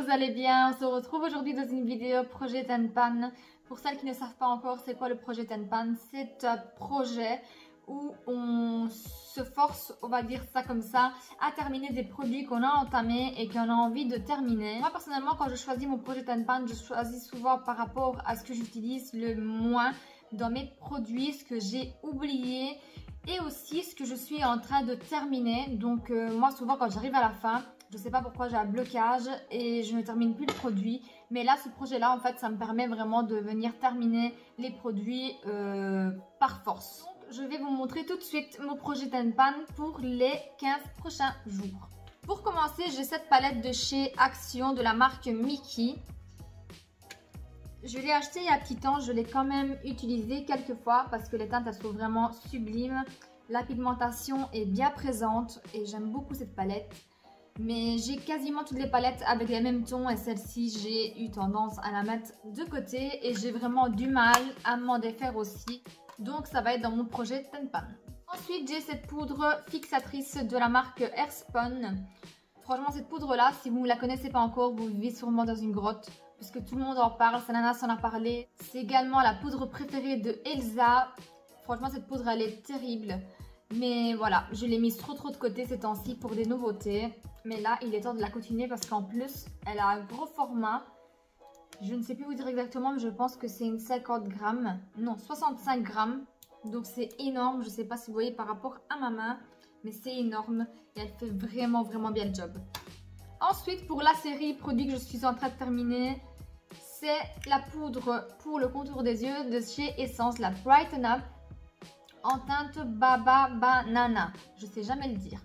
vous allez bien? On se retrouve aujourd'hui dans une vidéo projet Tenpan. Pour celles qui ne savent pas encore c'est quoi le projet Tenpan, c'est un projet où on se force, on va dire ça comme ça, à terminer des produits qu'on a entamés et qu'on a envie de terminer. Moi personnellement, quand je choisis mon projet Tenpan, je choisis souvent par rapport à ce que j'utilise le moins dans mes produits, ce que j'ai oublié et aussi ce que je suis en train de terminer. Donc moi souvent quand j'arrive à la fin, je ne sais pas pourquoi j'ai un blocage et je ne termine plus le produit. Mais là, ce projet-là, en fait, ça me permet vraiment de venir terminer les produits par force. Donc, je vais vous montrer tout de suite mon projet Tenpan pour les 15 prochains jours. Pour commencer, j'ai cette palette de chez Action de la marque Mickey. Je l'ai acheté il y a un petit temps, je l'ai quand même utilisé quelques fois parce que les teintes, elles sont vraiment sublimes. La pigmentation est bien présente et j'aime beaucoup cette palette. Mais j'ai quasiment toutes les palettes avec les mêmes tons et celle-ci, j'ai eu tendance à la mettre de côté et j'ai vraiment du mal à m'en défaire aussi. Donc ça va être dans mon projet Tenpan. Ensuite, j'ai cette poudre fixatrice de la marque Airspun. Franchement, cette poudre-là, si vous ne la connaissez pas encore, vous vivez sûrement dans une grotte puisque tout le monde en parle, Sanana s'en a parlé. C'est également la poudre préférée de Elsa. Franchement, cette poudre, elle est terrible. Mais voilà, je l'ai mise trop de côté ces temps-ci pour des nouveautés. Mais là, il est temps de la continuer parce qu'en plus, elle a un gros format. Je ne sais plus vous dire exactement, mais je pense que c'est une 50 grammes. Non, 65 grammes. Donc c'est énorme. Je ne sais pas si vous voyez par rapport à ma main, mais c'est énorme. Et elle fait vraiment bien le job. Ensuite, pour la série produit que je suis en train de terminer, c'est la poudre pour le contour des yeux de chez Essence, la Brighten Up, en teinte Baba Banana. Je sais jamais le dire.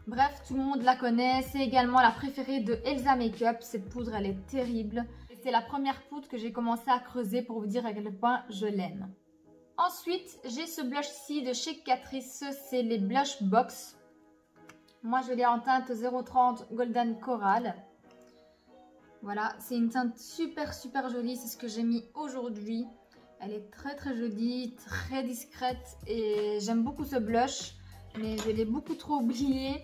Bref, tout le monde la connaît. C'est également la préférée de Elsa Makeup. Cette poudre, elle est terrible. C'est la première poudre que j'ai commencé à creuser pour vous dire à quel point je l'aime. Ensuite, j'ai ce blush-ci de chez Catrice. C'est les Blush Box. Moi, je l'ai en teinte 030 Golden Coral. Voilà, c'est une teinte super jolie. C'est ce que j'ai mis aujourd'hui. Elle est très jolie, très discrète et j'aime beaucoup ce blush. Mais je l'ai beaucoup trop oublié.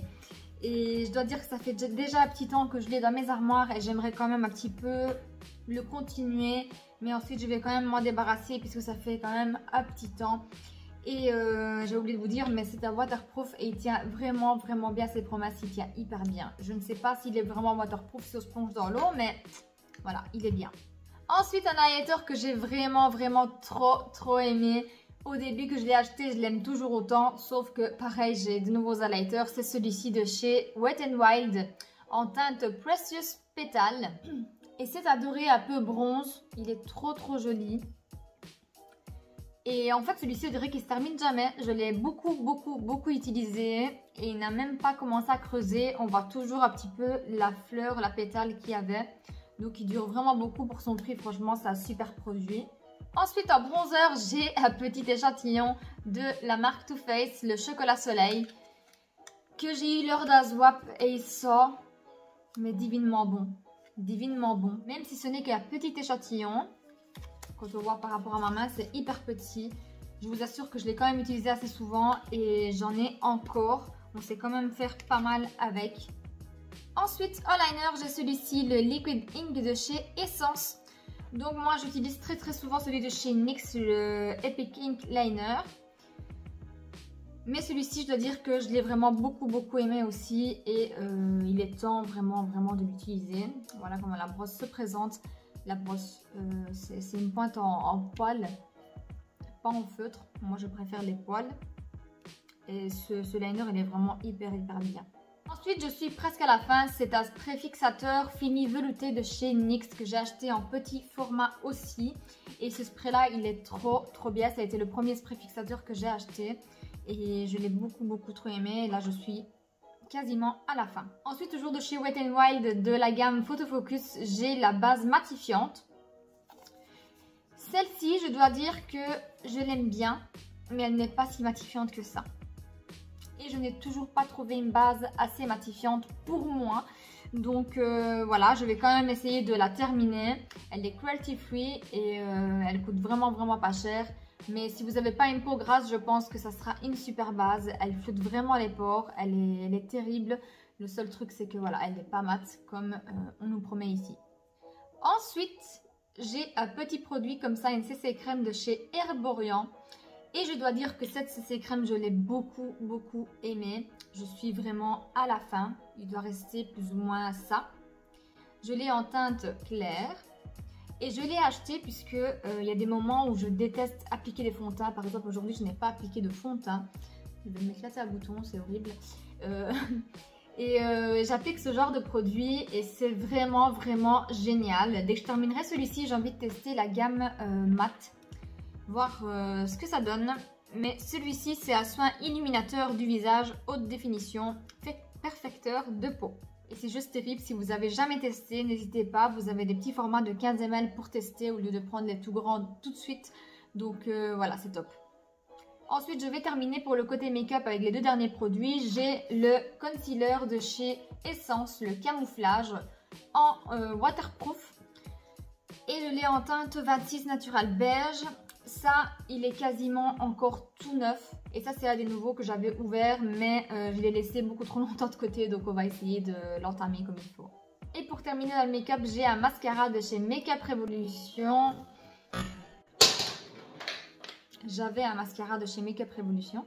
Et je dois dire que ça fait déjà un petit temps que je l'ai dans mes armoires. Et j'aimerais quand même un petit peu le continuer. Mais ensuite, je vais quand même m'en débarrasser puisque ça fait quand même un petit temps. Et j'ai oublié de vous dire, mais c'est un waterproof et il tient vraiment bien ses promesses. Il tient hyper bien. Je ne sais pas s'il est vraiment waterproof si on se plonge dans l'eau, mais voilà, il est bien. Ensuite, un highlighter que j'ai vraiment trop aimé. Au début que je l'ai acheté, je l'aime toujours autant. Sauf que pareil, j'ai de nouveaux highlighters. C'est celui-ci de chez Wet n Wild en teinte Precious Petal. Et c'est un doré un peu bronze. Il est trop joli. Et en fait, celui-ci, on dirait qu'il se termine jamais. Je l'ai beaucoup utilisé. Et il n'a même pas commencé à creuser. On voit toujours un petit peu la fleur, la pétale qu'il y avait. Donc il dure vraiment beaucoup pour son prix. Franchement, c'est un super produit. Ensuite, en bronzer, j'ai un petit échantillon de la marque Too Faced, le chocolat soleil, que j'ai eu lors d'un swap et il sort, mais divinement bon. Même si ce n'est qu'un petit échantillon, quand on voit par rapport à ma main, c'est hyper petit. Je vous assure que je l'ai quand même utilisé assez souvent et j'en ai encore. On sait quand même faire pas mal avec. Ensuite, en liner, j'ai celui-ci, le Liquid Ink de chez Essence. Donc moi j'utilise très souvent celui de chez NYX, le Epic Ink Liner. Mais celui-ci, je dois dire que je l'ai vraiment beaucoup aimé aussi. Et il est temps vraiment de l'utiliser. Voilà comment la brosse se présente. La brosse, c'est une pointe en poil, pas en feutre. Moi je préfère les poils. Et ce liner, il est vraiment hyper bien. Ensuite, je suis presque à la fin. C'est un spray fixateur fini velouté de chez NYX que j'ai acheté en petit format aussi. Et ce spray-là, il est trop bien. Ça a été le premier spray fixateur que j'ai acheté. Et je l'ai beaucoup trop aimé. Et là, je suis quasiment à la fin. Ensuite, toujours de chez Wet n Wild de la gamme Photo Focus, j'ai la base matifiante. Celle-ci, je dois dire que je l'aime bien. Mais elle n'est pas si matifiante que ça. Et je n'ai toujours pas trouvé une base assez matifiante pour moi. Donc voilà, je vais quand même essayer de la terminer. Elle est cruelty free et elle coûte vraiment pas cher. Mais si vous n'avez pas une peau grasse, je pense que ça sera une super base. Elle floute vraiment les pores, elle est terrible. Le seul truc, c'est que voilà, elle n'est pas mate comme on nous promet ici. Ensuite, j'ai un petit produit comme ça, une CC crème de chez Herborian. Et je dois dire que cette CC crème, je l'ai beaucoup aimée. Je suis vraiment à la fin. Il doit rester plus ou moins ça. Je l'ai en teinte claire. Et je l'ai acheté puisque il y a des moments où je déteste appliquer des fonds de teint. Par exemple, aujourd'hui, je n'ai pas appliqué de fond de teint. Je vais m'éclater à boutons, c'est horrible. J'applique ce genre de produit et c'est vraiment génial. Dès que je terminerai celui-ci, j'ai envie de tester la gamme mat. Voir ce que ça donne. Mais celui-ci, c'est un soin illuminateur du visage, haute définition, perfecteur de peau. Et c'est juste terrible, si vous n'avez jamais testé, n'hésitez pas, vous avez des petits formats de 15 ml pour tester au lieu de prendre les tout grands tout de suite. Donc voilà, c'est top. Ensuite, je vais terminer pour le côté make-up avec les deux derniers produits. J'ai le concealer de chez Essence, le camouflage en waterproof. Et je l'ai en teinte 26 Natural Beige. Ça, il est quasiment encore tout neuf. Et ça, c'est un des nouveaux que j'avais ouvert, mais je l'ai laissé beaucoup trop longtemps de côté. Donc, on va essayer de l'entamer comme il faut. Et pour terminer dans le make-up, j'ai un mascara de chez Makeup Revolution. J'avais un mascara de chez Makeup Revolution.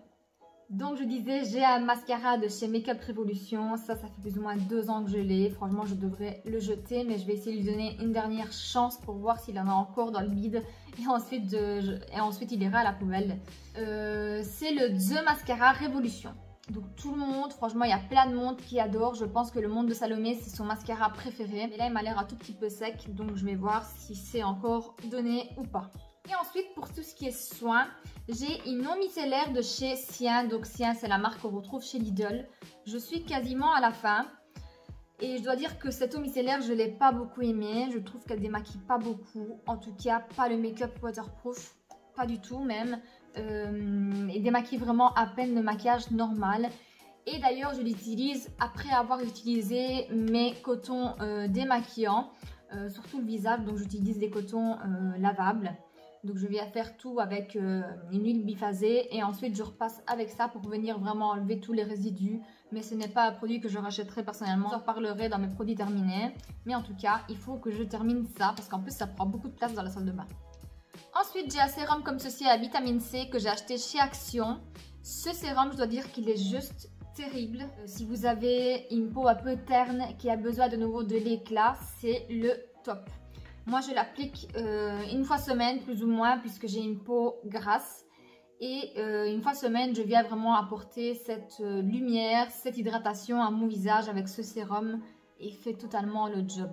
Donc je disais, j'ai un mascara de chez Makeup Revolution. Ça fait plus ou moins 2 ans que je l'ai. Franchement, je devrais le jeter, mais je vais essayer de lui donner une dernière chance pour voir s'il en a encore dans le bide. Et ensuite il ira à la poubelle. C'est le The Mascara Revolution. Donc tout le monde, franchement, il y a plein de monde qui adore. Je pense que le monde de Salomé, c'est son mascara préféré. Mais là, il m'a l'air un tout petit peu sec. Donc je vais voir si c'est encore donné ou pas. Et ensuite, pour tout ce qui est soin, j'ai une eau micellaire de chez Sien. Donc Sien, c'est la marque qu'on retrouve chez Lidl. Je suis quasiment à la fin. Et je dois dire que cette eau micellaire, je ne l'ai pas beaucoup aimée. Je trouve qu'elle démaquille pas beaucoup. En tout cas, pas le make-up waterproof. Pas du tout même. Et démaquille vraiment à peine le maquillage normal. Et d'ailleurs, je l'utilise après avoir utilisé mes cotons démaquillants. Surtout le visage. Donc j'utilise des cotons lavables. Donc je viens faire tout avec une huile biphasée et ensuite je repasse avec ça pour venir vraiment enlever tous les résidus. Mais ce n'est pas un produit que je rachèterai personnellement, j'en reparlerai dans mes produits terminés. Mais en tout cas, il faut que je termine ça parce qu'en plus ça prend beaucoup de place dans la salle de bain. Ensuite, j'ai un sérum comme ceci à vitamine C que j'ai acheté chez Action. Ce sérum, je dois dire qu'il est juste terrible. Si vous avez une peau un peu terne qui a besoin de nouveau de l'éclat, c'est le top. Moi, je l'applique une fois semaine, plus ou moins, puisque j'ai une peau grasse. Et une fois semaine, je viens vraiment apporter cette lumière, cette hydratation à mon visage avec ce sérum. Et il fait totalement le job.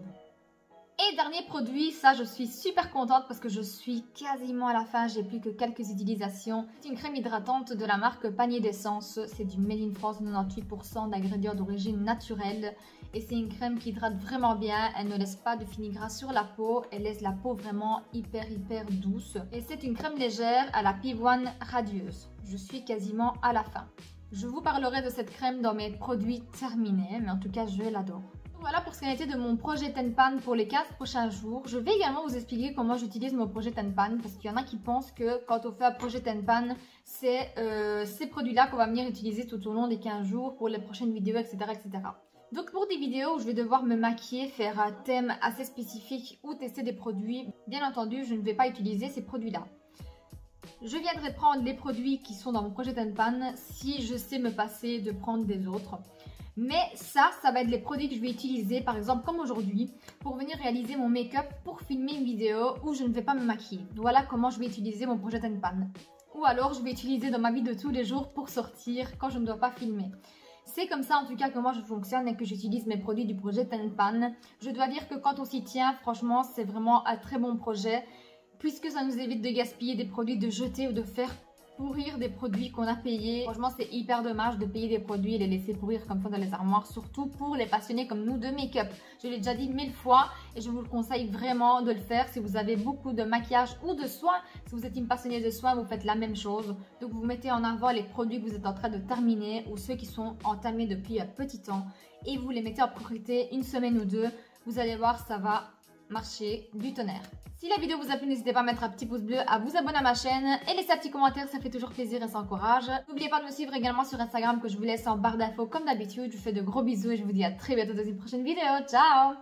Et dernier produit, ça je suis super contente parce que je suis quasiment à la fin, j'ai plus que quelques utilisations. C'est une crème hydratante de la marque Panier d'Essence, c'est du Made in France, 98% d'ingrédients d'origine naturelle. Et c'est une crème qui hydrate vraiment bien, elle ne laisse pas de fini-gras sur la peau, elle laisse la peau vraiment hyper douce. Et c'est une crème légère à la pivoine radieuse. Je suis quasiment à la fin. Je vous parlerai de cette crème dans mes produits terminés, mais en tout cas je l'adore. Voilà pour ce qui a été de mon projet Tenpan pour les 15 prochains jours. Je vais également vous expliquer comment j'utilise mon projet Tenpan parce qu'il y en a qui pensent que quand on fait un projet Tenpan, c'est ces produits-là qu'on va venir utiliser tout au long des 15 jours pour les prochaines vidéos, etc. Donc pour des vidéos où je vais devoir me maquiller, faire un thème assez spécifique ou tester des produits, bien entendu, je ne vais pas utiliser ces produits-là. Je viendrai prendre les produits qui sont dans mon projet Tenpan si je sais me passer de prendre des autres. Mais ça va être les produits que je vais utiliser, par exemple comme aujourd'hui, pour venir réaliser mon make-up pour filmer une vidéo où je ne vais pas me maquiller. Voilà comment je vais utiliser mon projet Tenpan. Ou alors je vais utiliser dans ma vie de tous les jours pour sortir quand je ne dois pas filmer. C'est comme ça en tout cas que moi je fonctionne et que j'utilise mes produits du projet Tenpan. Je dois dire que quand on s'y tient, franchement c'est vraiment un très bon projet. Puisque ça nous évite de gaspiller des produits, de jeter ou de faire pourrir des produits qu'on a payés. Franchement, c'est hyper dommage de payer des produits et les laisser pourrir comme ça dans les armoires, surtout pour les passionnés comme nous de make-up. Je l'ai déjà dit 1000 fois et je vous le conseille vraiment de le faire si vous avez beaucoup de maquillage ou de soins. Si vous êtes une passionnée de soins, vous faites la même chose. Donc, vous mettez en avant les produits que vous êtes en train de terminer ou ceux qui sont entamés depuis un petit temps et vous les mettez en priorité une semaine ou deux. Vous allez voir, ça va marché du tonnerre. Si la vidéo vous a plu, n'hésitez pas à mettre un petit pouce bleu, à vous abonner à ma chaîne et laisser un petit commentaire, ça fait toujours plaisir et ça encourage. N'oubliez pas de me suivre également sur Instagram que je vous laisse en barre d'infos comme d'habitude. Je vous fais de gros bisous et je vous dis à très bientôt dans une prochaine vidéo. Ciao!